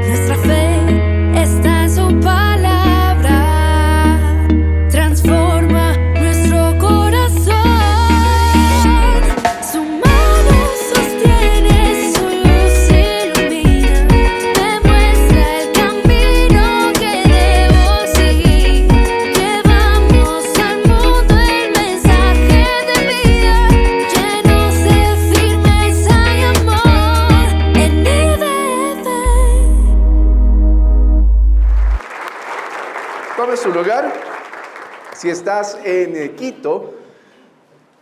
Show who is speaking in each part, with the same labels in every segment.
Speaker 1: Nuestra fe está en su palabra, transforma nuestro corazón. Su mano sostiene, su luz ilumina, me muestra el camino que debo seguir. Llevamos al mundo el mensaje de vida, llenos de firmeza y amor en IDF.
Speaker 2: Tome su lugar. Si estás en Quito,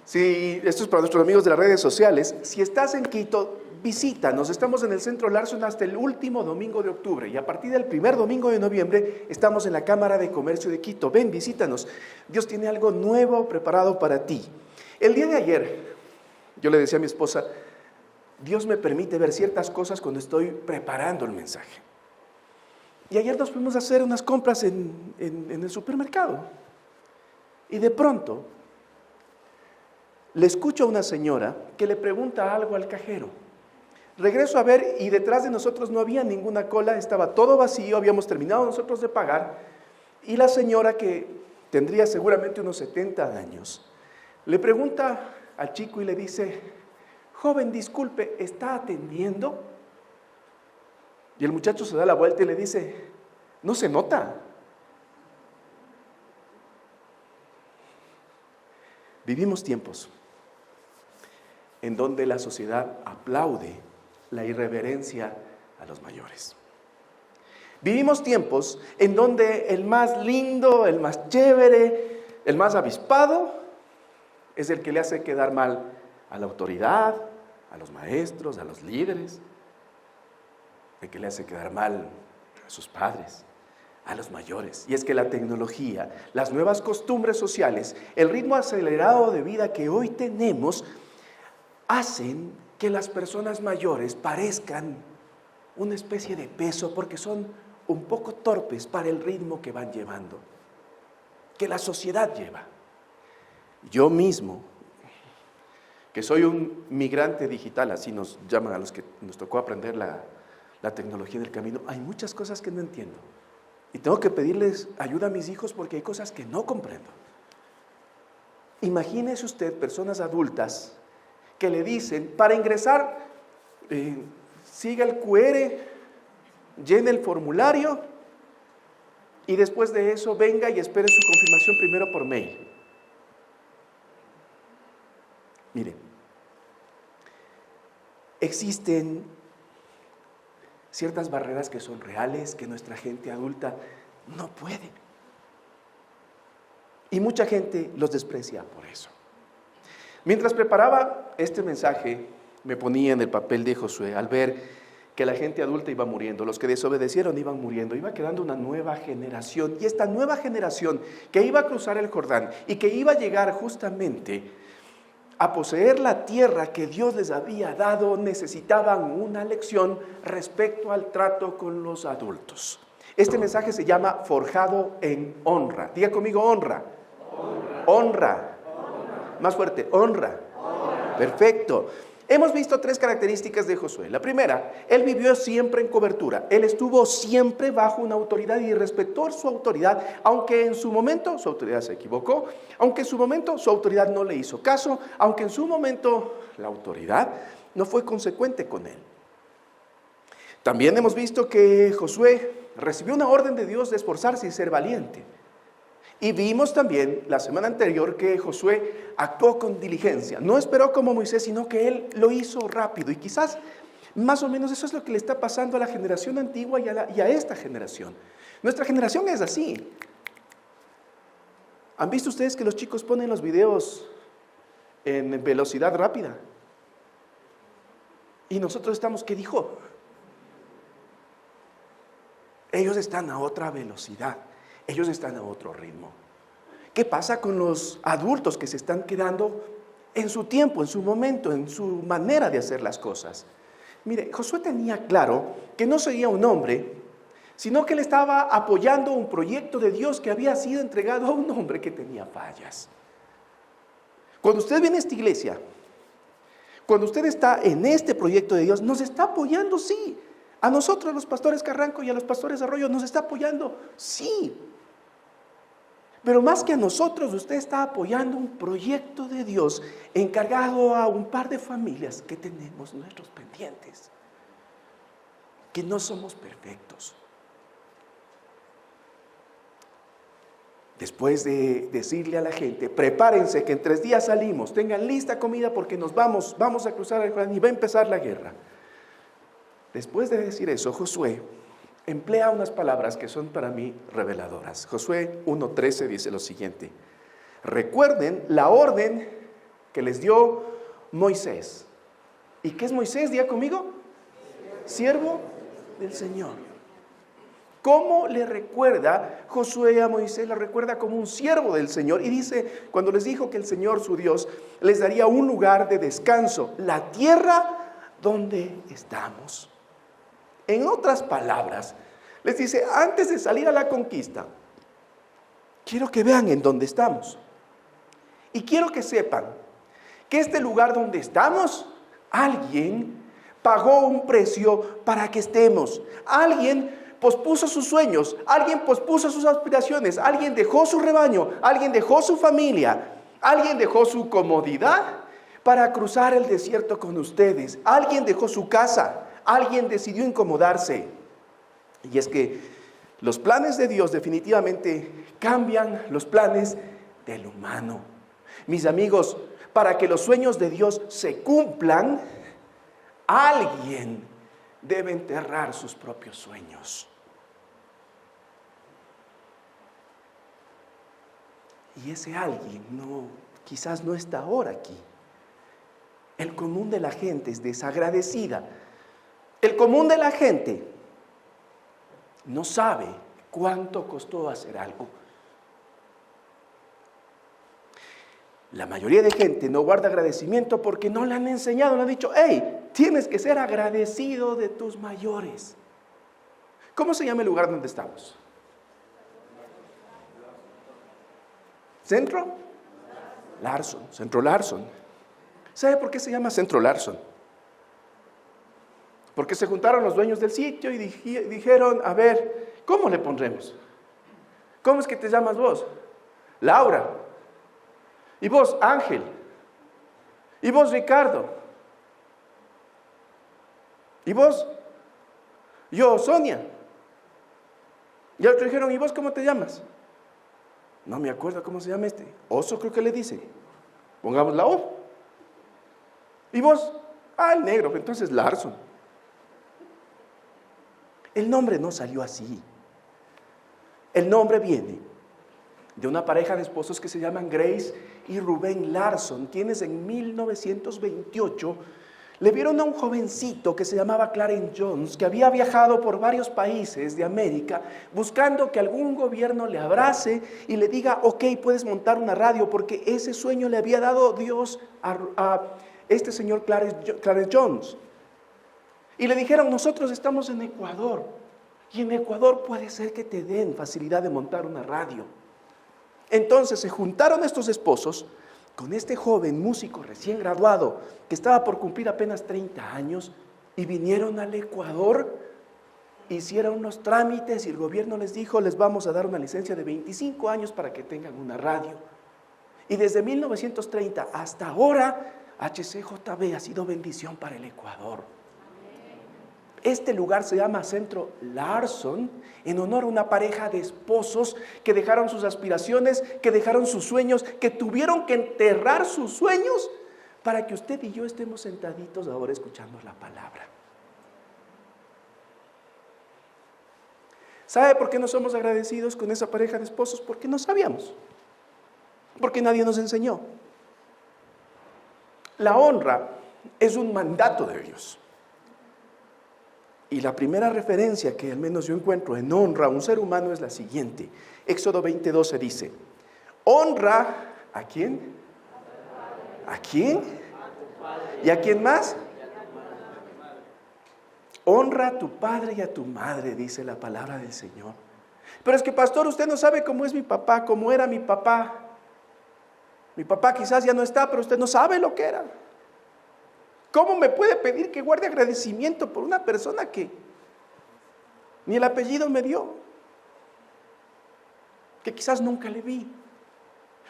Speaker 2: esto es para nuestros amigos de las redes sociales, si estás en Quito, visítanos. Estamos en el Centro Larson hasta el último domingo de octubre y a partir del primer domingo de noviembre estamos en la Cámara de Comercio de Quito. Ven, visítanos. Dios tiene algo nuevo preparado para ti. El día de ayer, yo le decía a mi esposa, Dios me permite ver ciertas cosas cuando estoy preparando el mensaje. Y ayer nos fuimos a hacer unas compras en el supermercado. Y de pronto, le escucho a una señora que le pregunta algo al cajero. Regreso a ver y detrás de nosotros no había ninguna cola, estaba todo vacío, habíamos terminado nosotros de pagar. Y la señora, que tendría seguramente unos 70 años, le pregunta al chico y le dice, joven, disculpe, ¿está atendiendo? Y el muchacho se da la vuelta y le dice, no se nota. Vivimos tiempos en donde la sociedad aplaude la irreverencia a los mayores. Vivimos tiempos en donde el más lindo, el más chévere, el más avispado es el que le hace quedar mal a la autoridad, a los maestros, a los líderes, el que le hace quedar mal a sus padres, a los mayores. Y es que la tecnología, las nuevas costumbres sociales, el ritmo acelerado de vida que hoy tenemos, hacen que las personas mayores parezcan una especie de peso porque son un poco torpes para el ritmo que van llevando, que la sociedad lleva. Yo mismo, que soy un migrante digital, así nos llaman a los que nos tocó aprender la tecnología del camino, hay muchas cosas que no entiendo. Y tengo que pedirles ayuda a mis hijos porque hay cosas que no comprendo. Imagínese usted personas adultas que le dicen, para ingresar, siga el QR, llene el formulario y después de eso venga y espere su confirmación primero por mail. Mire, existen ciertas barreras que son reales, que nuestra gente adulta no puede. Y mucha gente los desprecia por eso. Mientras preparaba este mensaje, me ponía en el papel de Josué al ver que la gente adulta iba muriendo, los que desobedecieron iban muriendo, iba quedando una nueva generación. Y esta nueva generación que iba a cruzar el Jordán y que iba a llegar justamente a poseer la tierra que Dios les había dado, necesitaban una lección respecto al trato con los adultos. Este mensaje se llama Forjado en honra. Diga conmigo, honra. Honra. Honra. Más fuerte, honra. Honra. Perfecto. Hemos visto tres características de Josué. La primera, él vivió siempre en cobertura. Él estuvo siempre bajo una autoridad y respetó su autoridad, aunque en su momento su autoridad se equivocó, aunque en su momento su autoridad no le hizo caso, aunque en su momento la autoridad no fue consecuente con él. También hemos visto que Josué recibió una orden de Dios de esforzarse y ser valiente. Y vimos también la semana anterior que Josué actuó con diligencia. No esperó como Moisés, sino que él lo hizo rápido. Y quizás más o menos eso es lo que le está pasando a la generación antigua y a esta generación. Nuestra generación es así. ¿Han visto ustedes que los chicos ponen los videos en velocidad rápida? Y nosotros estamos, ¿qué dijo? Ellos están a otra velocidad. Ellos están a otro ritmo. ¿Qué pasa con los adultos que se están quedando en su tiempo, en su momento, en su manera de hacer las cosas? Mire, Josué tenía claro que no sería un hombre, sino que él estaba apoyando un proyecto de Dios que había sido entregado a un hombre que tenía fallas. Cuando usted viene a esta iglesia, Cuando usted está en este proyecto de Dios, nos está apoyando, sí. A nosotros, los pastores Carranco y a los pastores Arroyo, nos está apoyando, sí. Pero más que a nosotros, usted está apoyando un proyecto de Dios encargado a un par de familias que tenemos nuestros pendientes, que no somos perfectos. Después de decirle a la gente, prepárense que en 3 días salimos, tengan lista comida porque nos vamos a cruzar el Jordán y va a empezar la guerra. Después de decir eso, Josué emplea unas palabras que son para mí reveladoras. Josué 1:13 dice lo siguiente: recuerden la orden que les dio Moisés. ¿Y qué es Moisés? Diga conmigo. Siervo del Señor. ¿Cómo le recuerda Josué a Moisés? Le recuerda como un siervo del Señor. Y dice, cuando les dijo que el Señor, su Dios, les daría un lugar de descanso, la tierra donde estamos. En otras palabras, les dice, antes de salir a la conquista, quiero que vean en dónde estamos. Y quiero que sepan que este lugar donde estamos, alguien pagó un precio para que estemos. Alguien pospuso sus sueños, alguien pospuso sus aspiraciones, alguien dejó su rebaño, alguien dejó su familia, alguien dejó su comodidad para cruzar el desierto con ustedes. Alguien dejó su casa, alguien decidió incomodarse. Y es que los planes de Dios definitivamente cambian los planes del humano. Mis amigos, para que los sueños de Dios se cumplan, alguien debe enterrar sus propios sueños. Y ese alguien quizás no está ahora aquí. El común de la gente es desagradecida. El común de la gente no sabe cuánto costó hacer algo. La mayoría de gente no guarda agradecimiento porque no le han enseñado, le han dicho, hey, tienes que ser agradecido de tus mayores. ¿Cómo se llama el lugar donde estamos? ¿Centro? Larson, Centro Larson. ¿Sabe por qué se llama Centro Larson? Porque se juntaron los dueños del sitio y dijeron, a ver, ¿cómo le pondremos? ¿Cómo es que te llamas vos? Laura. Y vos, Ángel. Y vos, Ricardo. Y vos, yo, Sonia. Y otros dijeron, ¿y vos cómo te llamas? No me acuerdo cómo se llama este. Oso creo que le dice. Pongamos la O. ¿Y vos? El negro, entonces Larson. El nombre no salió así. El nombre viene de una pareja de esposos que se llaman Grace y Rubén Larson, quienes en 1928 le vieron a un jovencito que se llamaba Clarence Jones, que había viajado por varios países de América buscando que algún gobierno le abrace y le diga, ok, puedes montar una radio, porque ese sueño le había dado Dios a este señor Clarence Jones. Y le dijeron, nosotros estamos en Ecuador, y en Ecuador puede ser que te den facilidad de montar una radio. Entonces se juntaron estos esposos con este joven músico recién graduado que estaba por cumplir apenas 30 años y vinieron al Ecuador, hicieron unos trámites y el gobierno les dijo, les vamos a dar una licencia de 25 años para que tengan una radio. Y desde 1930 hasta ahora, HCJB ha sido bendición para el Ecuador. Este lugar se llama Centro Larson en honor a una pareja de esposos que dejaron sus aspiraciones, que dejaron sus sueños, que tuvieron que enterrar sus sueños para que usted y yo estemos sentaditos ahora escuchando la palabra. ¿Sabe por qué no somos agradecidos con esa pareja de esposos? Porque no sabíamos, porque nadie nos enseñó. La honra es un mandato de Dios. Y la primera referencia que al menos yo encuentro en honra a un ser humano es la siguiente. Éxodo 20:12 dice, honra, ¿a quién? ¿A quién? ¿Y a quién más? Honra a tu padre y a tu madre, dice la palabra del Señor. Pero es que, pastor, usted no sabe cómo es mi papá, cómo era mi papá. Mi papá quizás ya no está, pero usted no sabe lo que era. ¿Cómo me puede pedir que guarde agradecimiento por una persona que ni el apellido me dio? Que quizás nunca le vi.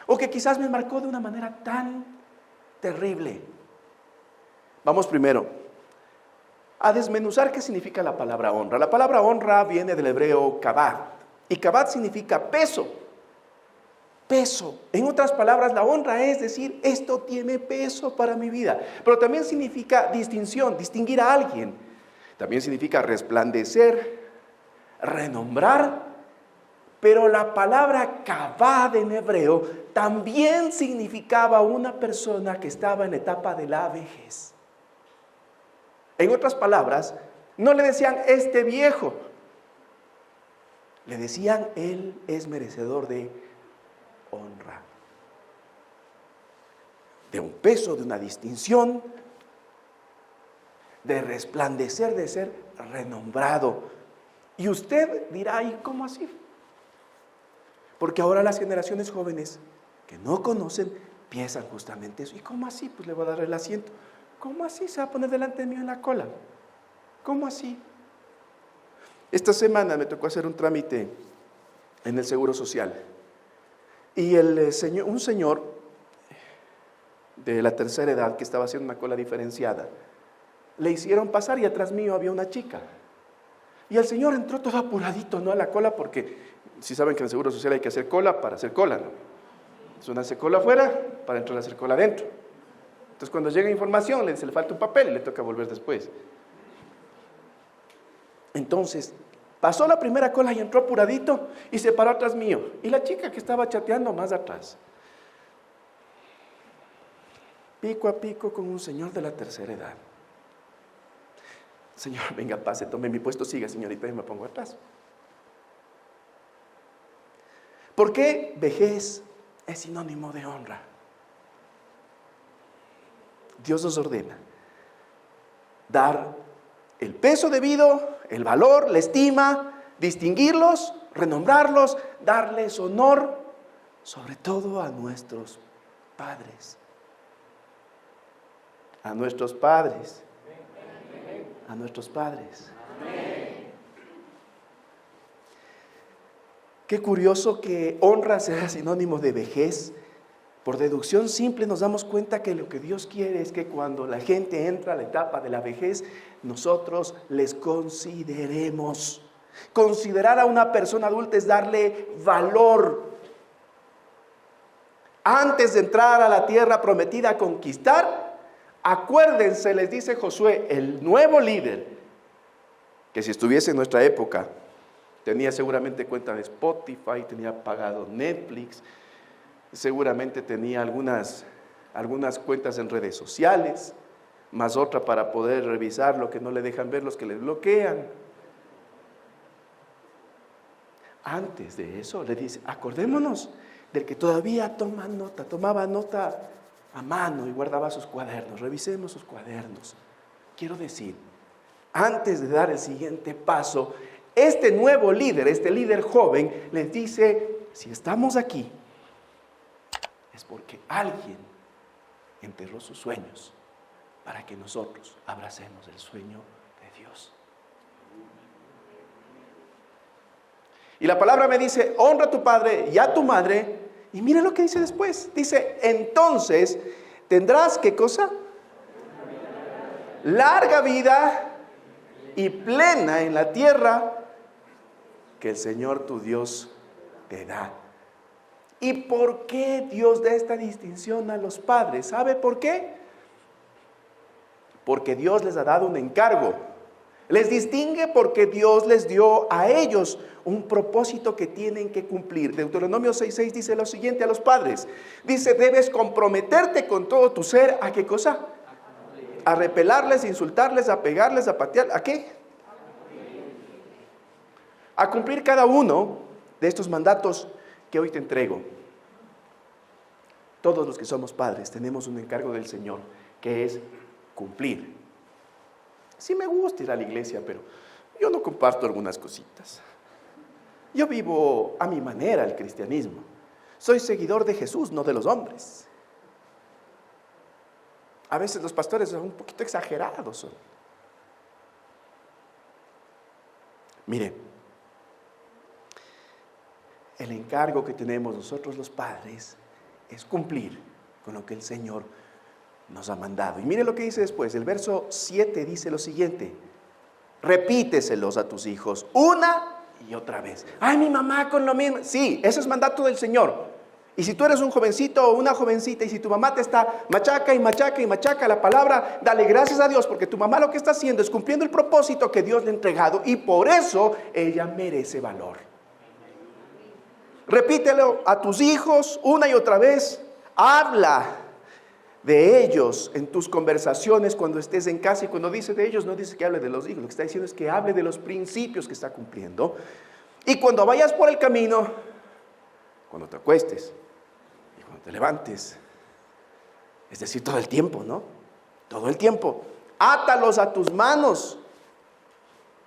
Speaker 2: O que quizás me marcó de una manera tan terrible. Vamos primero a desmenuzar qué significa la palabra honra. La palabra honra viene del hebreo kabad. Y kabad significa peso. Peso. En otras palabras, la honra es decir, esto tiene peso para mi vida. Pero también significa distinción, distinguir a alguien. También significa resplandecer, renombrar. Pero la palabra kabad en hebreo también significaba una persona que estaba en la etapa de la vejez. En otras palabras, no le decían este viejo, le decían él es merecedor de honra, de un peso, de una distinción, de resplandecer, de ser renombrado. Y usted dirá, ¿y cómo así? Porque ahora las generaciones jóvenes que no conocen piensan justamente eso. ¿Y cómo así? Pues le voy a dar el asiento. ¿Cómo así se va a poner delante de mí en la cola? ¿Cómo así? Esta semana me tocó hacer un trámite en el Seguro Social. Y un señor de la tercera edad que estaba haciendo una cola diferenciada, le hicieron pasar y atrás mío había una chica. Y el señor entró todo apuradito, ¿no?, a la cola, porque si saben que en el Seguro Social hay que hacer cola para hacer cola, ¿no? Entonces uno hace cola afuera para entrar a hacer cola adentro. Entonces cuando llega información, le falta un papel y le toca volver después. Entonces, pasó la primera cola y entró apuradito y se paró atrás mío. Y la chica que estaba chateando más atrás, pico a pico con un señor de la tercera edad. Señor, venga, pase, tome mi puesto, siga, señorita, y me pongo atrás. ¿Por qué vejez es sinónimo de honra? Dios nos ordena dar el peso debido, el valor, la estima, distinguirlos, renombrarlos, darles honor, sobre todo a nuestros padres. A nuestros padres. A nuestros padres. Qué curioso que honra sea sinónimo de vejez. Por deducción simple nos damos cuenta que lo que Dios quiere es que cuando la gente entra a la etapa de la vejez, nosotros les consideremos. Considerar a una persona adulta es darle valor. Antes de entrar a la tierra prometida a conquistar, acuérdense, les dice Josué, el nuevo líder, que si estuviese en nuestra época, tenía seguramente cuenta de Spotify, tenía pagado Netflix, seguramente tenía algunas cuentas en redes sociales, más otra para poder revisar lo que no le dejan ver, los que le bloquean. Antes de eso le dice, acordémonos del que todavía tomaba nota a mano y guardaba sus cuadernos, revisemos sus cuadernos. Quiero decir, antes de dar el siguiente paso, este nuevo líder, este líder joven, les dice, si estamos aquí, es porque alguien enterró sus sueños para que nosotros abracemos el sueño de Dios. Y la palabra me dice, honra a tu padre y a tu madre. Y mira lo que dice después. Dice, entonces tendrás, ¿qué cosa? Larga vida y plena en la tierra que el Señor tu Dios te da. ¿Y por qué Dios da esta distinción a los padres? ¿Sabe por qué? Porque Dios les ha dado un encargo. Les distingue porque Dios les dio a ellos un propósito que tienen que cumplir. Deuteronomio 6:6 dice lo siguiente a los padres. Dice, debes comprometerte con todo tu ser. ¿A qué cosa? A repelarles, insultarles, a pegarles, a patear. ¿A qué? A cumplir cada uno de estos mandatos que hoy te entrego. Todos los que somos padres tenemos un encargo del Señor, que es cumplir. Sí me gusta ir a la iglesia, pero yo no comparto algunas cositas. Yo vivo a mi manera el cristianismo. Soy seguidor de Jesús, no de los hombres. A veces los pastores son un poquito exagerados. Son. Mire, el encargo que tenemos nosotros los padres es cumplir con lo que el Señor nos ha mandado. Y mire lo que dice después, el verso 7 dice lo siguiente: repíteselos a tus hijos una y otra vez. Ay, mi mamá con lo mismo. Sí, ese es mandato del Señor. Y si tú eres un jovencito o una jovencita y si tu mamá te está machaca y machaca y machaca la palabra, dale gracias a Dios, porque tu mamá lo que está haciendo es cumpliendo el propósito que Dios le ha entregado y por eso ella merece valor. Repítelo a tus hijos una y otra vez. Habla de ellos en tus conversaciones cuando estés en casa, y cuando dice de ellos no dice que hable de los hijos, lo que está diciendo es que hable de los principios que está cumpliendo. Y cuando vayas por el camino, cuando te acuestes y cuando te levantes, es decir, todo el tiempo, ¿no? Todo el tiempo. Átalos a tus manos.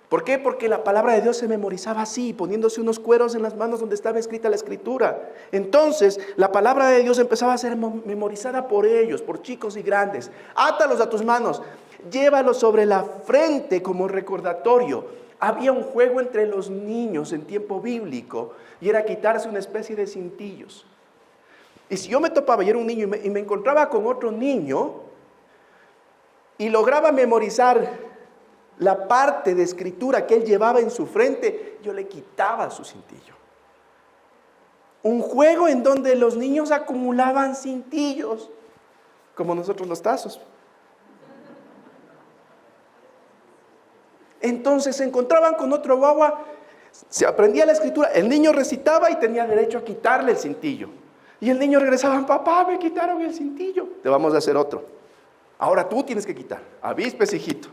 Speaker 2: ¿Por qué? Porque la palabra de Dios se memorizaba así, poniéndose unos cueros en las manos donde estaba escrita la escritura. Entonces, la palabra de Dios empezaba a ser memorizada por ellos, por chicos y grandes. Átalos a tus manos, llévalos sobre la frente como recordatorio. Había un juego entre los niños en tiempo bíblico y era quitarse una especie de cintillos. Y si yo me topaba y era un niño y me encontraba con otro niño y lograba memorizar la parte de escritura que él llevaba en su frente, yo le quitaba su cintillo. Un juego en donde los niños acumulaban cintillos, como nosotros los tazos. Entonces se encontraban con otro guagua, se aprendía la escritura, el niño recitaba y tenía derecho a quitarle el cintillo. Y el niño regresaba: papá, me quitaron el cintillo. Te vamos a hacer otro. Ahora tú tienes que quitar. Avíspes, hijito.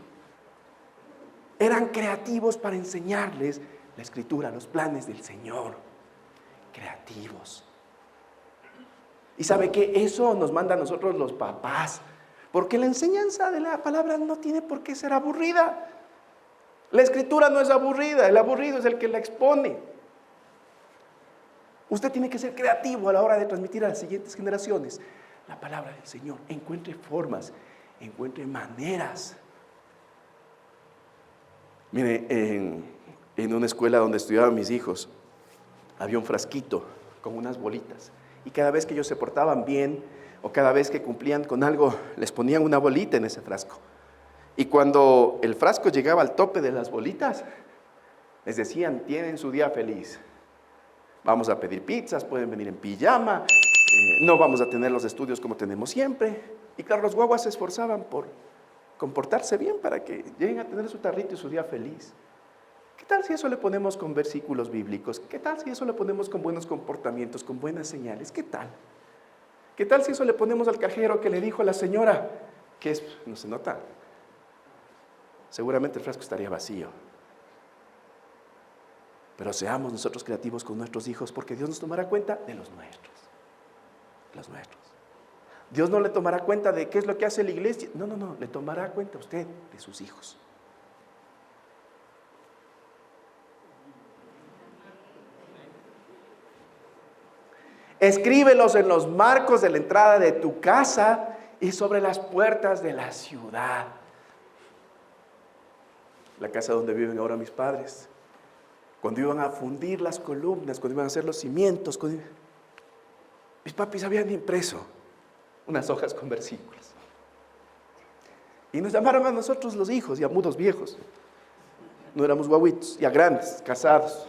Speaker 2: Eran creativos para enseñarles la escritura, los planes del Señor. Creativos. Y sabe que eso nos manda a nosotros los papás, porque la enseñanza de la palabra no tiene por qué ser aburrida. La escritura no es aburrida, el aburrido es el que la expone. Usted tiene que ser creativo a la hora de transmitir a las siguientes generaciones la palabra del Señor. Encuentre formas, encuentre maneras. Mire, en una escuela donde estudiaban mis hijos, había un frasquito con unas bolitas. Y cada vez que ellos se portaban bien, o cada vez que cumplían con algo, les ponían una bolita en ese frasco. Y cuando el frasco llegaba al tope de las bolitas, les decían: tienen su día feliz. Vamos a pedir pizzas, pueden venir en pijama, no vamos a tener los estudios como tenemos siempre. Y claro, los guaguas se esforzaban por comportarse bien para que lleguen a tener su tarrito y su día feliz. ¿Qué tal si eso le ponemos con versículos bíblicos? ¿Qué tal si eso le ponemos con buenos comportamientos, con buenas señales? ¿Qué tal? ¿Qué tal si eso le ponemos al cajero que le dijo a la señora, que es, no se nota? Seguramente el frasco estaría vacío. Pero seamos nosotros creativos con nuestros hijos, porque Dios nos tomará cuenta de los nuestros. Los nuestros. Dios no le tomará cuenta de qué es lo que hace la iglesia. No, le tomará cuenta a usted de sus hijos. Escríbelos en los marcos de la entrada de tu casa y sobre las puertas de la ciudad. La casa donde viven ahora mis padres, cuando iban a fundir las columnas, cuando iban a hacer los cimientos, mis papis habían impreso unas hojas con versículos. Y nos llamaron a nosotros los hijos, ya mudos viejos. No éramos guaguitos, ya grandes, casados.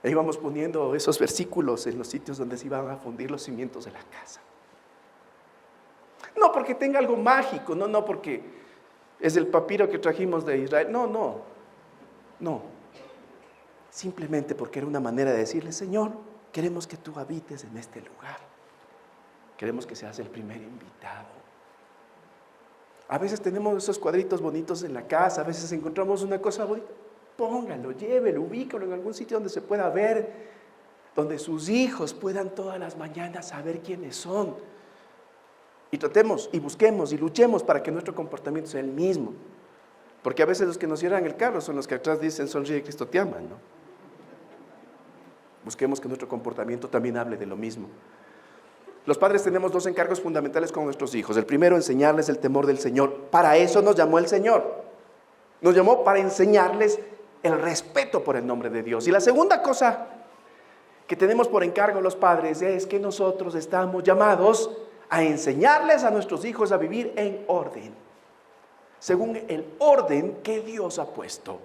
Speaker 2: E íbamos poniendo esos versículos en los sitios donde se iban a fundir los cimientos de la casa. No porque tenga algo mágico, no porque es el papiro que trajimos de Israel. No. Simplemente porque era una manera de decirle: Señor, queremos que tú habites en este lugar. Queremos que seas el primer invitado. A veces tenemos esos cuadritos bonitos en la casa, a veces encontramos una cosa bonita. Póngalo, llévelo, ubícalo en algún sitio donde se pueda ver, donde sus hijos puedan todas las mañanas saber quiénes son. Y tratemos, y busquemos, y luchemos para que nuestro comportamiento sea el mismo. Porque a veces los que nos cierran el carro son los que atrás dicen: sonríe, Cristo te ama, ¿no? Busquemos que nuestro comportamiento también hable de lo mismo. Los padres tenemos dos encargos fundamentales con nuestros hijos. El primero, enseñarles el temor del Señor. Para eso nos llamó el Señor. Nos llamó para enseñarles el respeto por el nombre de Dios. Y la segunda cosa que tenemos por encargo los padres es que nosotros estamos llamados a enseñarles a nuestros hijos a vivir en orden, según el orden que Dios ha puesto.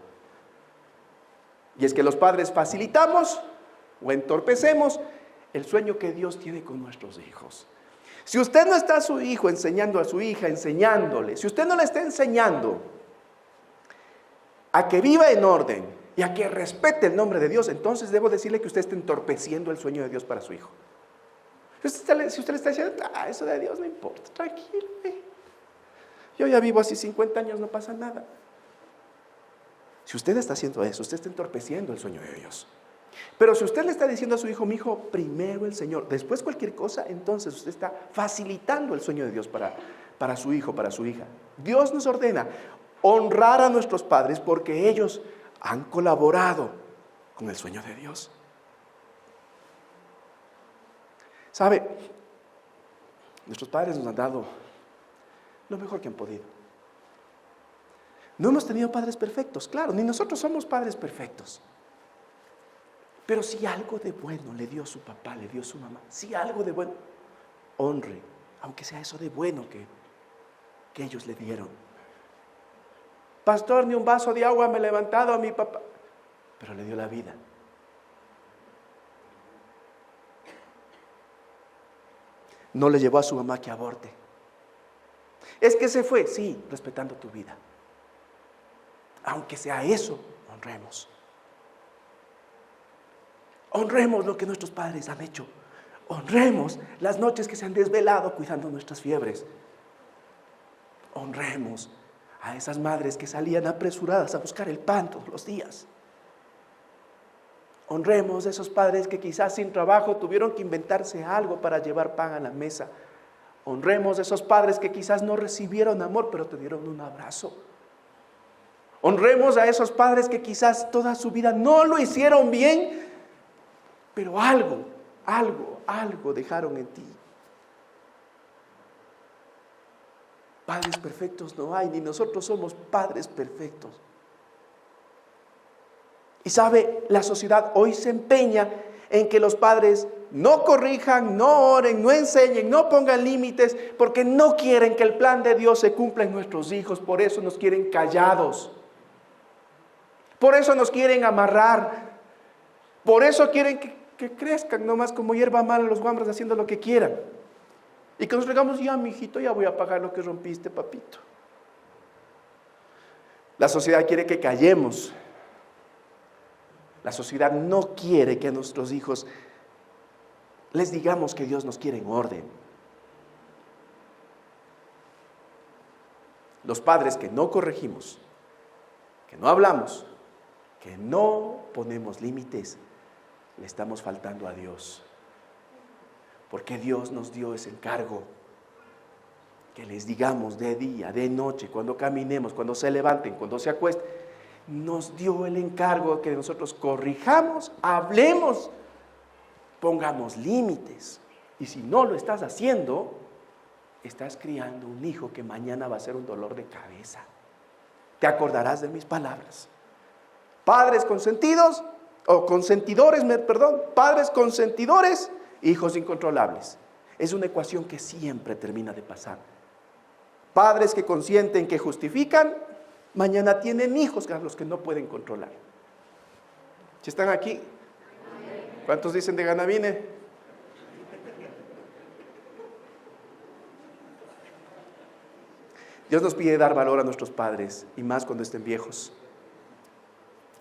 Speaker 2: Y es que los padres facilitamos o entorpecemos el sueño que Dios tiene con nuestros hijos. Si usted no está a su hijo enseñando a su hija, enseñándole, si usted no le está enseñando a que viva en orden y a que respete el nombre de Dios, entonces debo decirle que usted está entorpeciendo el sueño de Dios para su hijo. Si usted le está diciendo, eso de Dios no importa, tranquilo, yo ya vivo así 50 años, no pasa nada. Si usted está haciendo eso, usted está entorpeciendo el sueño de Dios. Pero si usted le está diciendo a su hijo, mi hijo, primero el Señor, después cualquier cosa, entonces usted está facilitando el sueño de Dios para su hijo, para su hija. Dios nos ordena honrar a nuestros padres porque ellos han colaborado con el sueño de Dios. ¿Sabe? Nuestros padres nos han dado lo mejor que han podido. No hemos tenido padres perfectos, claro, ni nosotros somos padres perfectos. Pero si algo de bueno le dio su papá, le dio su mamá, si algo de bueno, honre, aunque sea eso de bueno que ellos le dieron. Pastor, ni un vaso de agua me he levantado a mi papá, pero le dio la vida. No le llevó a su mamá que aborte. Es que se fue, sí, respetando tu vida. Aunque sea eso, honremos. Honremos lo que nuestros padres han hecho. Honremos las noches que se han desvelado cuidando nuestras fiebres. Honremos a esas madres que salían apresuradas a buscar el pan todos los días. Honremos a esos padres que quizás sin trabajo tuvieron que inventarse algo para llevar pan a la mesa. Honremos a esos padres que quizás no recibieron amor, pero te dieron un abrazo. Honremos a esos padres que quizás toda su vida no lo hicieron bien, pero algo dejaron en ti. Padres perfectos no hay, ni nosotros somos padres perfectos. Y sabe, la sociedad hoy se empeña en que los padres no corrijan, no oren, no enseñen, no pongan límites, porque no quieren que el plan de Dios se cumpla en nuestros hijos. Por eso nos quieren callados. Por eso nos quieren amarrar. Por eso quieren que crezcan nomás como hierba mala los guambras haciendo lo que quieran. Y que nos digamos, ya mijito, ya voy a pagar lo que rompiste, papito. La sociedad quiere que callemos. La sociedad no quiere que a nuestros hijos les digamos que Dios nos quiere en orden. Los padres que no corregimos, que no hablamos, que no ponemos límites, le estamos faltando a Dios. Porque Dios nos dio ese encargo, que les digamos de día, de noche, cuando caminemos, cuando se levanten, cuando se acuesten. Nos dio el encargo que nosotros corrijamos, hablemos, pongamos límites. Y si no lo estás haciendo, estás criando un hijo que mañana va a ser un dolor de cabeza. Te acordarás de mis palabras. Padres consentidos, padres consentidores, hijos incontrolables. Es una ecuación que siempre termina de pasar. Padres que consienten, que justifican, mañana tienen hijos a los que no pueden controlar. ¿Si están aquí? ¿Cuántos dicen de Ganavine? Dios nos pide dar valor a nuestros padres, y más cuando estén viejos.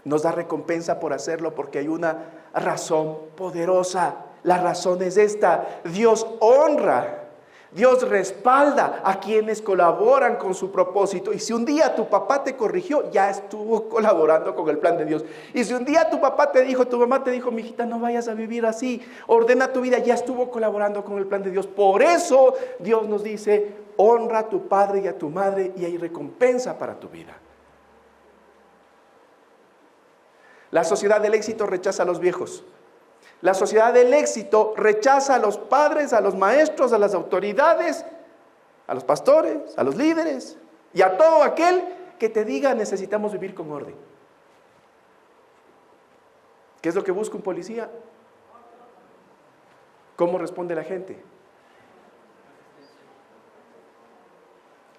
Speaker 2: Nos da recompensa por hacerlo porque hay una razón poderosa. La razón es esta: Dios honra, Dios respalda a quienes colaboran con su propósito. Y si un día tu papá te corrigió, ya estuvo colaborando con el plan de Dios. Y si un día tu mamá te dijo, mijita, no vayas a vivir así, ordena tu vida, ya estuvo colaborando con el plan de Dios. Por eso Dios nos dice, honra a tu padre y a tu madre, y hay recompensa para tu vida. La sociedad del éxito rechaza a los viejos. La sociedad del éxito rechaza a los padres, a los maestros, a las autoridades, a los pastores, a los líderes y a todo aquel que te diga necesitamos vivir con orden. ¿Qué es lo que busca un policía? ¿Cómo responde la gente?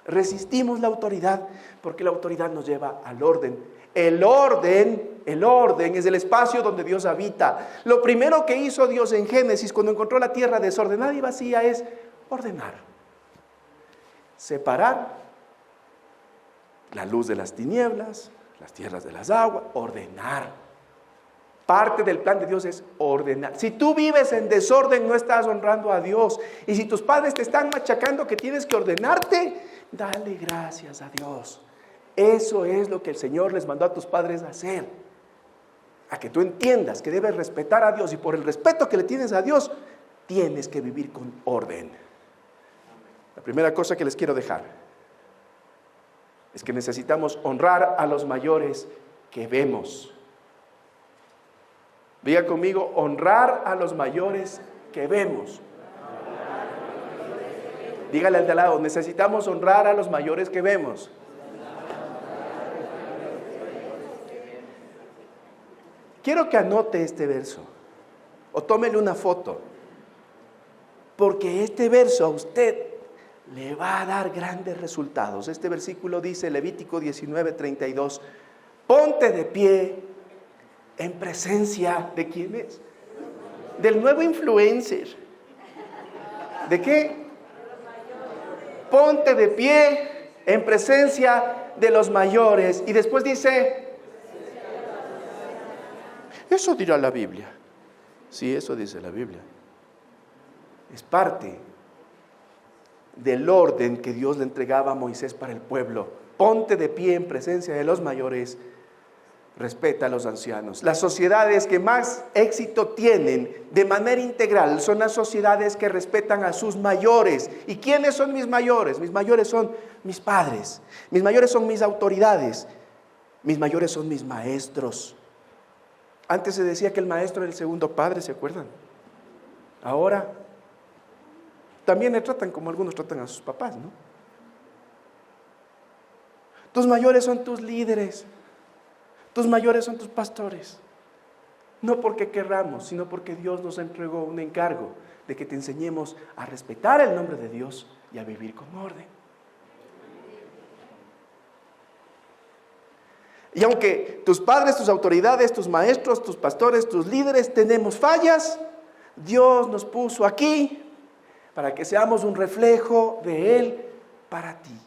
Speaker 2: Resistimos la autoridad porque la autoridad nos lleva al orden. El orden es el espacio donde Dios habita. Lo primero que hizo Dios en Génesis cuando encontró la tierra desordenada y vacía es ordenar. Separar la luz de las tinieblas, las tierras de las aguas, ordenar. Parte del plan de Dios es ordenar. Si tú vives en desorden, no estás honrando a Dios. Y si tus padres te están machacando que tienes que ordenarte, dale gracias a Dios. Eso es lo que el Señor les mandó a tus padres a hacer. A que tú entiendas que debes respetar a Dios y por el respeto que le tienes a Dios, tienes que vivir con orden. La primera cosa que les quiero dejar es que necesitamos honrar a los mayores que vemos. Diga conmigo, honrar a los mayores que vemos. Dígale al de al lado, necesitamos honrar a los mayores que vemos. Quiero que anote este verso o tómele una foto, porque este verso a usted le va a dar grandes resultados. Este versículo dice, Levítico 19:32, ponte de pie en presencia de ¿quién es? Del nuevo influencer. ¿De qué? Ponte de pie en presencia de los mayores. Y después dice, eso dirá la Biblia. Sí, eso dice la Biblia. Es parte del orden que Dios le entregaba a Moisés para el pueblo. Ponte de pie en presencia de los mayores. Respeta a los ancianos. Las sociedades que más éxito tienen de manera integral son las sociedades que respetan a sus mayores. ¿Y quiénes son mis mayores? Mis mayores son mis padres. Mis mayores son mis autoridades. Mis mayores son mis maestros. Antes se decía que el maestro era el segundo padre, ¿se acuerdan? Ahora también le tratan como algunos tratan a sus papás, ¿no? Tus mayores son tus líderes. Tus mayores son tus pastores. No porque querramos, sino porque Dios nos entregó un encargo de que te enseñemos a respetar el nombre de Dios y a vivir con orden. Y aunque tus padres, tus autoridades, tus maestros, tus pastores, tus líderes tenemos fallas, Dios nos puso aquí para que seamos un reflejo de Él para ti.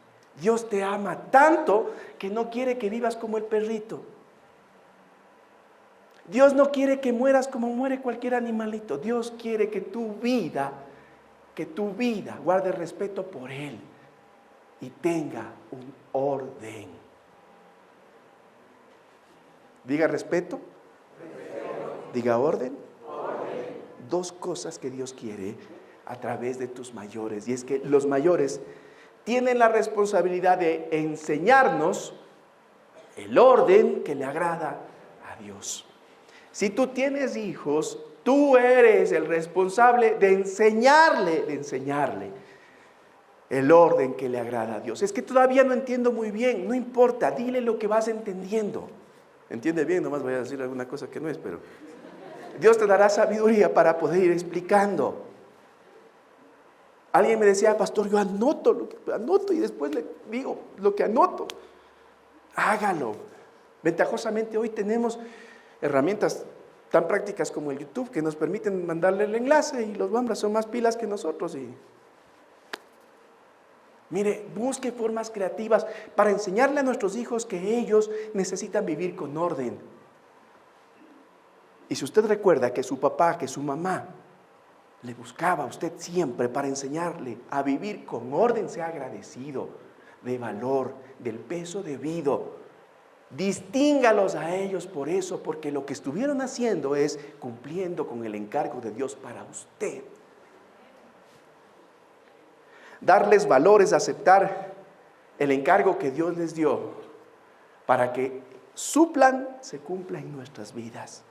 Speaker 2: Dios te ama tanto que no quiere que vivas como el perrito. Dios no quiere que mueras como muere cualquier animalito. Dios quiere que tu vida guarde respeto por Él y tenga un orden. Diga respeto. Diga orden. Dos cosas que Dios quiere a través de tus mayores. Y es que los mayores tienen la responsabilidad de enseñarnos el orden que le agrada a Dios. Si tú tienes hijos, tú eres el responsable de enseñarle el orden que le agrada a Dios. Es que todavía no entiendo muy bien, no importa, dile lo que vas entendiendo. Entiende bien, nomás voy a decir alguna cosa que no es, pero Dios te dará sabiduría para poder ir explicando. Alguien me decía, pastor, yo anoto y después le digo lo que anoto. Hágalo. Ventajosamente hoy tenemos herramientas tan prácticas como el YouTube que nos permiten mandarle el enlace y los bambras son más pilas que nosotros. Y mire, busque formas creativas para enseñarle a nuestros hijos que ellos necesitan vivir con orden. Y si usted recuerda que su papá, que su mamá le buscaba a usted siempre para enseñarle a vivir con orden, sea agradecido, de valor, del peso debido. Distíngalos a ellos por eso, porque lo que estuvieron haciendo es cumpliendo con el encargo de Dios para usted. Darles valor es aceptar el encargo que Dios les dio para que su plan se cumpla en nuestras vidas.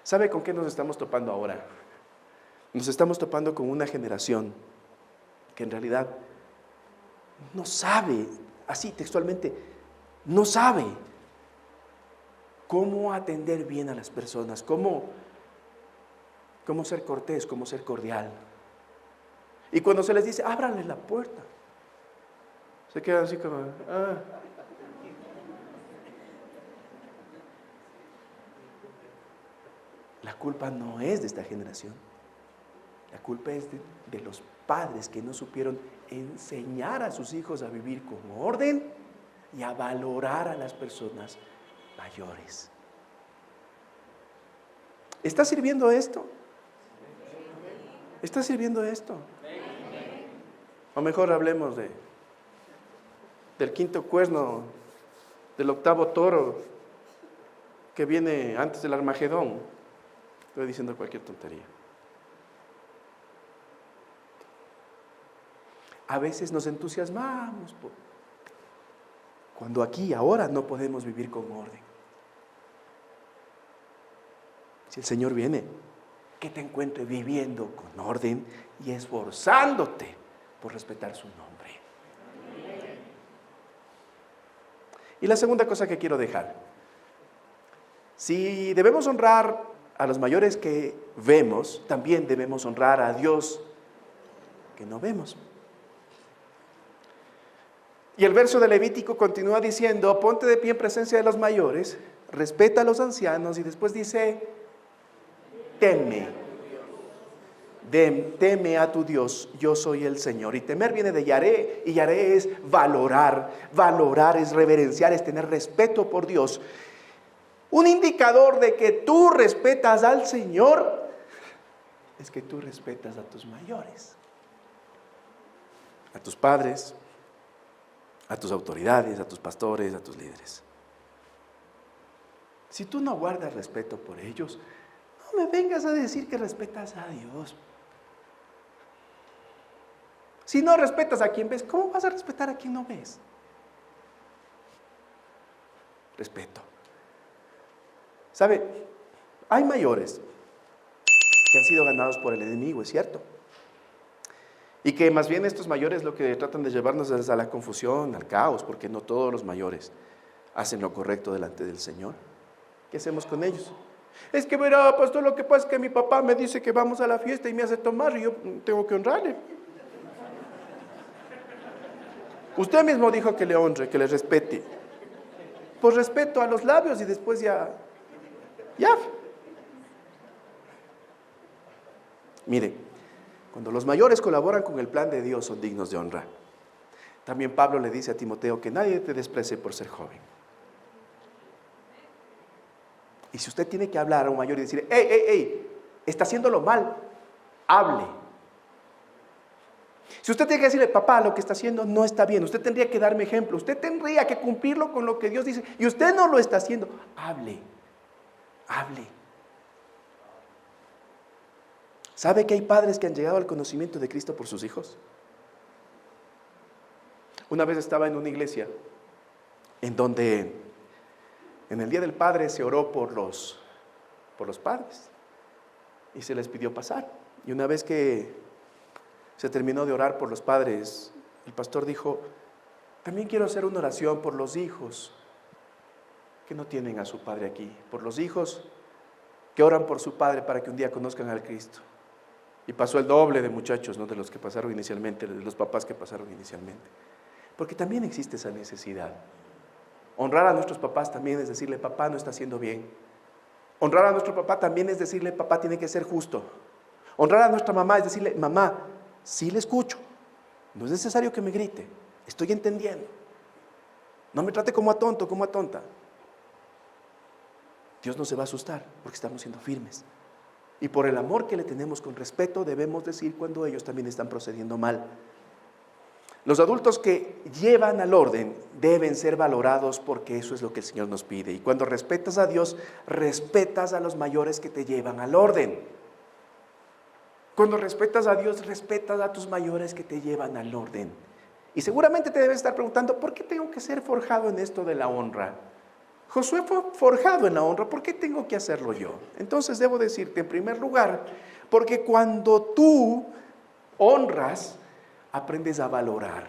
Speaker 2: ¿Sabe con qué nos estamos topando ahora? Nos estamos topando con una generación que en realidad no sabe, así textualmente, no sabe cómo atender bien a las personas, cómo ser cortés, cómo ser cordial. Y cuando se les dice, ábranle la puerta, se quedan así como, La culpa no es de esta generación. La culpa es de los padres que no supieron enseñar a sus hijos a vivir con orden y a valorar a las personas mayores. ¿Está sirviendo esto? ¿Está sirviendo esto? O mejor hablemos del quinto cuerno, del octavo toro que viene antes del Armagedón. Estoy diciendo cualquier tontería. A veces nos entusiasmamos cuando aquí, ahora, no podemos vivir con orden. Si el Señor viene, que te encuentre viviendo con orden y esforzándote por respetar su nombre. Y la segunda cosa que quiero dejar. Si debemos honrar a los mayores que vemos, también debemos honrar a Dios que no vemos. Y el verso de Levítico continúa diciendo, ponte de pie en presencia de los mayores, respeta a los ancianos, y después dice, teme a tu Dios, yo soy el Señor. Y temer viene de yaré, y yaré es valorar es reverenciar, es tener respeto por Dios. Un indicador de que tú respetas al Señor es que tú respetas a tus mayores, a tus padres, a tus autoridades, a tus pastores, a tus líderes. Si tú no guardas respeto por ellos, no me vengas a decir que respetas a Dios. Si no respetas a quien ves, ¿cómo vas a respetar a quien no ves? Respeto. ¿Sabe? Hay mayores que han sido ganados por el enemigo, es cierto. Y que más bien estos mayores lo que tratan de llevarnos es a la confusión, al caos, porque no todos los mayores hacen lo correcto delante del Señor. ¿Qué hacemos con ellos? Es que verá, pastor, lo que pasa es que mi papá me dice que vamos a la fiesta y me hace tomar y yo tengo que honrarle. Usted mismo dijo que le honre, que le respete. Pues respeto a los labios y después ya. Mire, cuando los mayores colaboran con el plan de Dios son dignos de honra. También Pablo le dice a Timoteo que nadie te desprecie por ser joven. Y si usted tiene que hablar a un mayor y decirle, ¡Ey! Está haciéndolo mal, hable. Si usted tiene que decirle, papá, lo que está haciendo no está bien, usted tendría que darme ejemplo, usted tendría que cumplirlo con lo que Dios dice, y usted no lo está haciendo, hable. ¿Sabe que hay padres que han llegado al conocimiento de Cristo por sus hijos? Una vez estaba en una iglesia en donde en el Día del Padre se oró por los padres y se les pidió pasar. Y una vez que se terminó de orar por los padres, el pastor dijo, también quiero hacer una oración por los hijos que no tienen a su padre aquí, por los hijos que oran por su padre para que un día conozcan al Cristo. Y pasó el doble de muchachos, ¿no? De los que pasaron inicialmente, de los papás que pasaron inicialmente. Porque también existe esa necesidad. Honrar a nuestros papás también es decirle, papá no está haciendo bien. Honrar a nuestro papá también es decirle, papá tiene que ser justo. Honrar a nuestra mamá es decirle, mamá, sí le escucho. No es necesario que me grite, estoy entendiendo. No me trate como a tonto, como a tonta. Dios no se va a asustar porque estamos siendo firmes. Y por el amor que le tenemos con respeto, debemos decir cuando ellos también están procediendo mal. Los adultos que llevan al orden deben ser valorados porque eso es lo que el Señor nos pide. Y cuando respetas a Dios, respetas a los mayores que te llevan al orden. Cuando respetas a Dios, respetas a tus mayores que te llevan al orden. Y seguramente te debes estar preguntando, ¿por qué tengo que ser forjado en esto de la honra? Josué fue forjado en la honra. ¿Por qué tengo que hacerlo yo? Entonces debo decirte, en primer lugar, porque cuando tú honras, aprendes a valorar.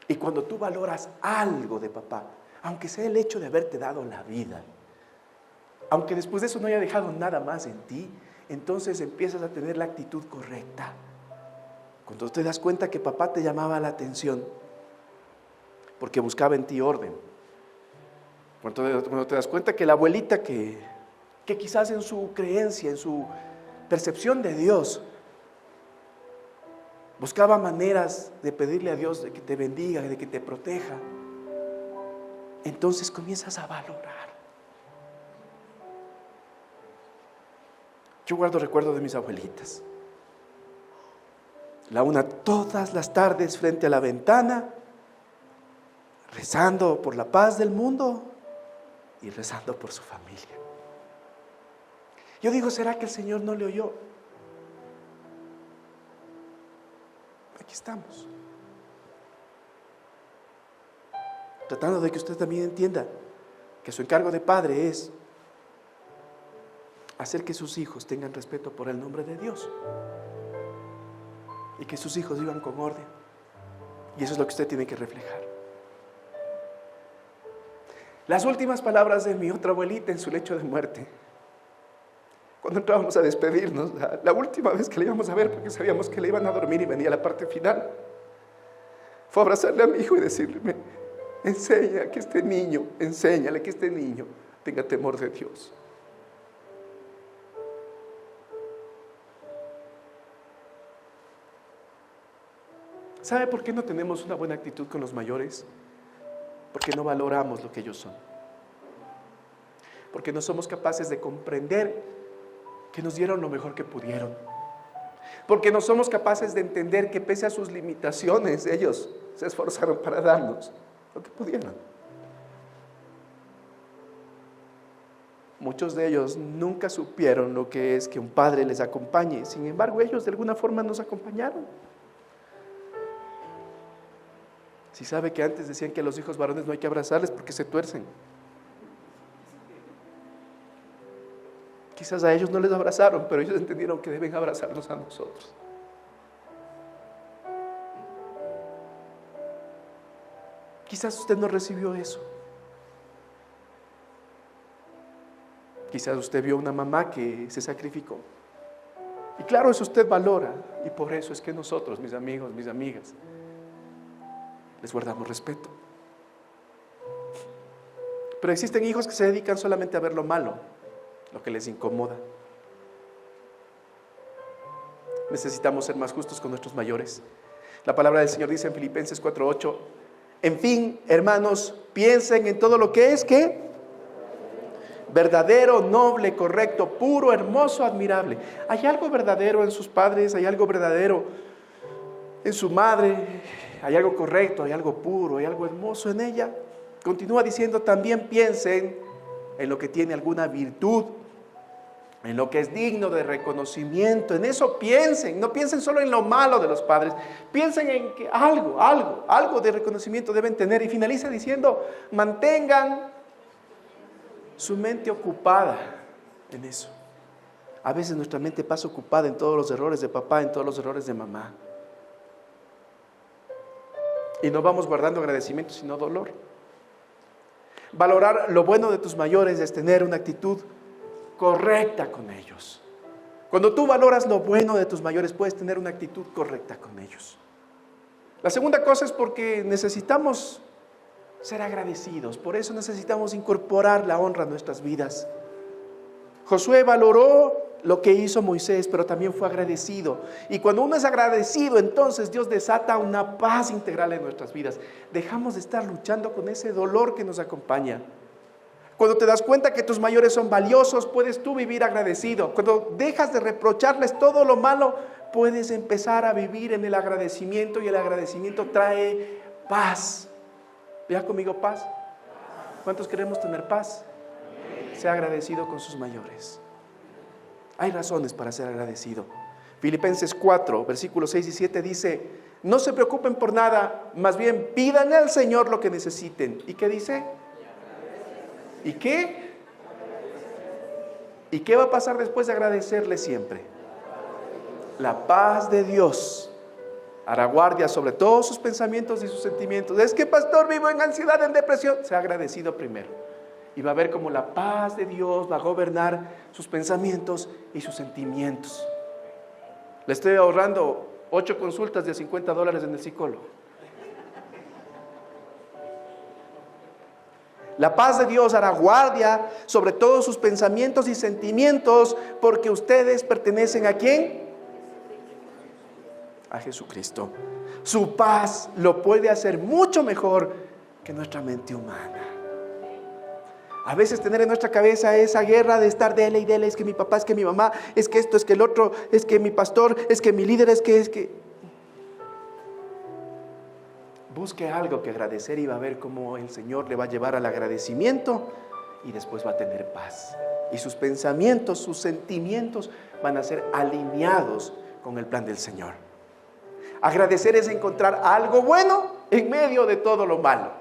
Speaker 2: Y cuando tú valoras algo de papá, aunque sea el hecho de haberte dado la vida, aunque después de eso no haya dejado nada más en ti, entonces empiezas a tener la actitud correcta. Cuando te das cuenta que papá te llamaba la atención, porque buscaba en ti orden. Cuando te das cuenta que la abuelita que quizás en su creencia, en su percepción de Dios, buscaba maneras de pedirle a Dios de que te bendiga, de que te proteja, entonces comienzas a valorar. Yo guardo recuerdo de mis abuelitas. La una todas las tardes frente a la ventana, rezando por la paz del mundo y rezando por su familia. Yo digo, ¿será que el Señor no le oyó? Aquí estamos. Tratando de que usted también entienda que su encargo de padre es hacer que sus hijos tengan respeto por el nombre de Dios y que sus hijos vivan con orden. Y eso es lo que usted tiene que reflejar. Las últimas palabras de mi otra abuelita en su lecho de muerte, cuando entrábamos a despedirnos, la última vez que le íbamos a ver, porque sabíamos que le iban a dormir y venía la parte final, fue abrazarle a mi hijo y decirle, enséñale que este niño tenga temor de Dios. ¿Sabe por qué no tenemos una buena actitud con los mayores? Porque no valoramos lo que ellos son. Porque no somos capaces de comprender que nos dieron lo mejor que pudieron. Porque no somos capaces de entender que pese a sus limitaciones, ellos se esforzaron para darnos lo que pudieron. Muchos de ellos nunca supieron lo que es que un padre les acompañe. Sin embargo, ellos de alguna forma nos acompañaron. Si sabe que antes decían que a los hijos varones no hay que abrazarles porque se tuercen. Quizás a ellos no les abrazaron, pero ellos entendieron que deben abrazarnos a nosotros. Quizás usted no recibió eso. Quizás usted vio una mamá que se sacrificó. Y claro, eso usted valora. Y por eso es que nosotros, mis amigos, mis amigas, les guardamos respeto. Pero existen hijos que se dedican solamente a ver lo malo, lo que les incomoda. Necesitamos ser más justos con nuestros mayores. La palabra del Señor dice en Filipenses 4:8, en fin, hermanos, piensen en todo lo que es, ¿qué? Verdadero, noble, correcto, puro, hermoso, admirable. ¿Hay algo verdadero en sus padres? ¿Hay algo verdadero en su madre? ¿Hay algo correcto? ¿Hay algo puro? ¿Hay algo hermoso en ella? Continúa diciendo, también piensen en lo que tiene alguna virtud, en lo que es digno de reconocimiento. En eso piensen, no piensen solo en lo malo de los padres, piensen en que algo de reconocimiento deben tener. Y finaliza diciendo, mantengan su mente ocupada en eso. A veces nuestra mente pasa ocupada en todos los errores de papá, en todos los errores de mamá. Y no vamos guardando agradecimiento, sino dolor. Valorar lo bueno de tus mayores es tener una actitud correcta con ellos. Cuando tú valoras lo bueno de tus mayores, puedes tener una actitud correcta con ellos. La segunda cosa es porque necesitamos ser agradecidos. Por eso necesitamos incorporar la honra a nuestras vidas. Josué valoró lo que hizo Moisés, pero también fue agradecido. Y cuando uno es agradecido, entonces Dios desata una paz integral en nuestras vidas. Dejamos de estar luchando con ese dolor que nos acompaña. Cuando te das cuenta que tus mayores son valiosos, puedes tú vivir agradecido. Cuando dejas de reprocharles todo lo malo, puedes empezar a vivir en el agradecimiento, y el agradecimiento trae paz. Vea conmigo, paz. ¿Cuántos queremos tener paz? Sea agradecido con sus mayores. Hay razones para ser agradecido. Filipenses 4, versículos 6 y 7 dice: no se preocupen por nada, más bien pidan al Señor lo que necesiten. ¿Y qué dice? ¿Y qué? ¿Y qué va a pasar después de agradecerle siempre? La paz de Dios hará guardia sobre todos sus pensamientos y sus sentimientos. Es que, pastor, vivo en ansiedad, en depresión. Sea agradecido primero. Y va a ver cómo la paz de Dios va a gobernar sus pensamientos y sus sentimientos. Le estoy ahorrando 8 consultas de $50 en el psicólogo. La paz de Dios hará guardia sobre todos sus pensamientos y sentimientos, porque ustedes pertenecen ¿a quién? A Jesucristo. Su paz lo puede hacer mucho mejor que nuestra mente humana. A veces tener en nuestra cabeza esa guerra de estar dele y dele, es que mi papá, es que mi mamá, es que esto, es que el otro, es que mi pastor, es que mi líder, es que... Busque algo que agradecer y va a ver cómo el Señor le va a llevar al agradecimiento y después va a tener paz. Y sus pensamientos, sus sentimientos van a ser alineados con el plan del Señor. Agradecer es encontrar algo bueno en medio de todo lo malo.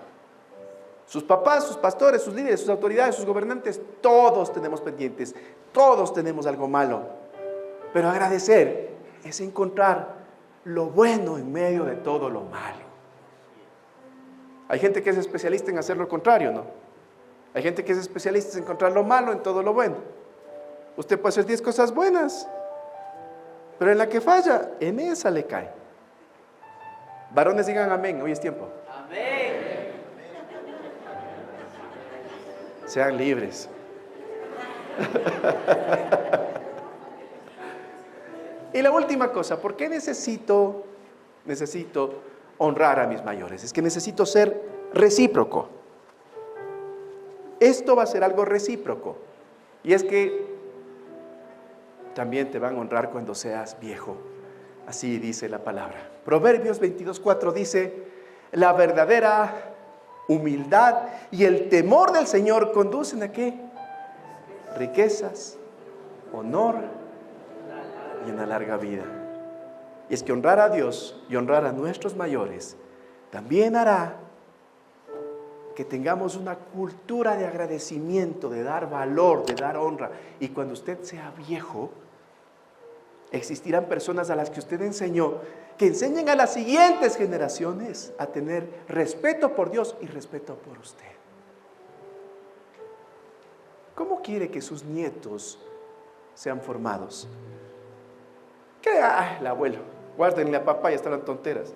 Speaker 2: Sus papás, sus pastores, sus líderes, sus autoridades, sus gobernantes, todos tenemos pendientes, todos tenemos algo malo. Pero agradecer es encontrar lo bueno en medio de todo lo malo. Hay gente que es especialista en hacer lo contrario, ¿no? Hay gente que es especialista en encontrar lo malo en todo lo bueno. Usted puede hacer 10 cosas buenas, pero en la que falla, en esa le cae. Varones, digan amén, hoy es tiempo. Amén. Sean libres. Y la última cosa, ¿por qué necesito honrar a mis mayores? Es que necesito ser recíproco. Esto va a ser algo recíproco. Y es que también te van a honrar cuando seas viejo. Así dice la palabra. Proverbios 22:4 dice: la verdadera humildad y el temor del Señor conducen ¿a qué? Riquezas, honor y una larga vida. Y es que honrar a Dios y honrar a nuestros mayores también hará que tengamos una cultura de agradecimiento, de dar valor, de dar honra. Y cuando usted sea viejo, existirán personas a las que usted enseñó, que enseñen a las siguientes generaciones a tener respeto por Dios y respeto por usted. ¿Cómo quiere que sus nietos sean formados? ¿Qué? El abuelo, guárdenle a papá, ya están las tonteras.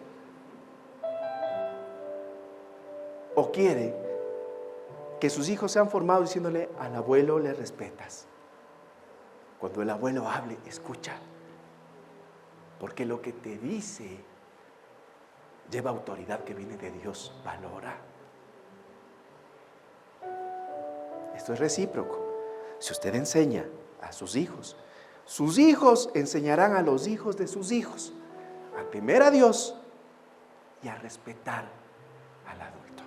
Speaker 2: ¿O quiere que sus hijos sean formados diciéndole: al abuelo le respetas? Cuando el abuelo hable, escucha, porque lo que te dice lleva autoridad que viene de Dios. Valora. Esto es recíproco. Si usted enseña a sus hijos enseñarán a los hijos de sus hijos a temer a Dios y a respetar al adulto.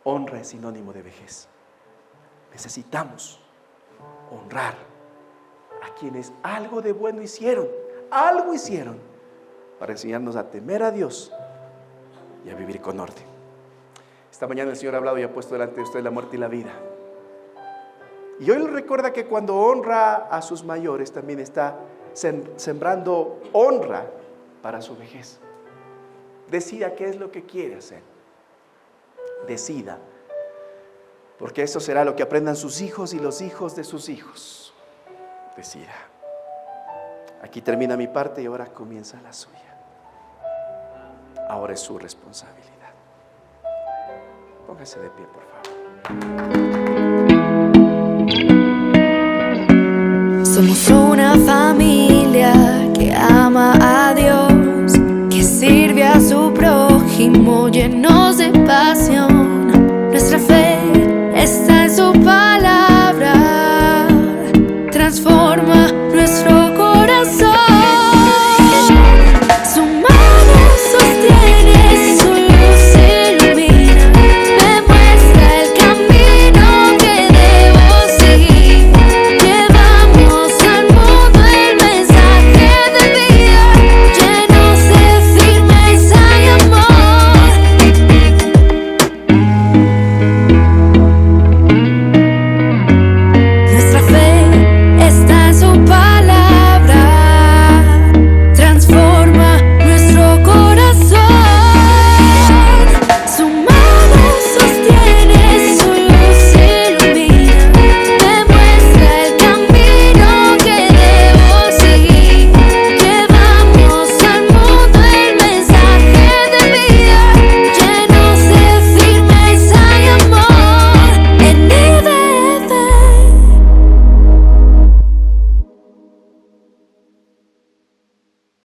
Speaker 2: Honra es sinónimo de vejez. Necesitamos honrar a quienes algo de bueno hicieron, algo hicieron para enseñarnos a temer a Dios y a vivir con orden. Esta mañana el Señor ha hablado y ha puesto delante de usted la muerte y la vida. Y hoy le recuerda que cuando honra a sus mayores también está sembrando honra para su vejez. Decida qué es lo que quiere hacer. Decida, porque eso será lo que aprendan sus hijos y los hijos de sus hijos. Decida. Aquí termina mi parte y ahora comienza la suya. Ahora es su responsabilidad. Póngase de pie, por favor.
Speaker 1: Somos una familia que ama a Dios, que sirve a su prójimo llenos de pasión. Nuestra fe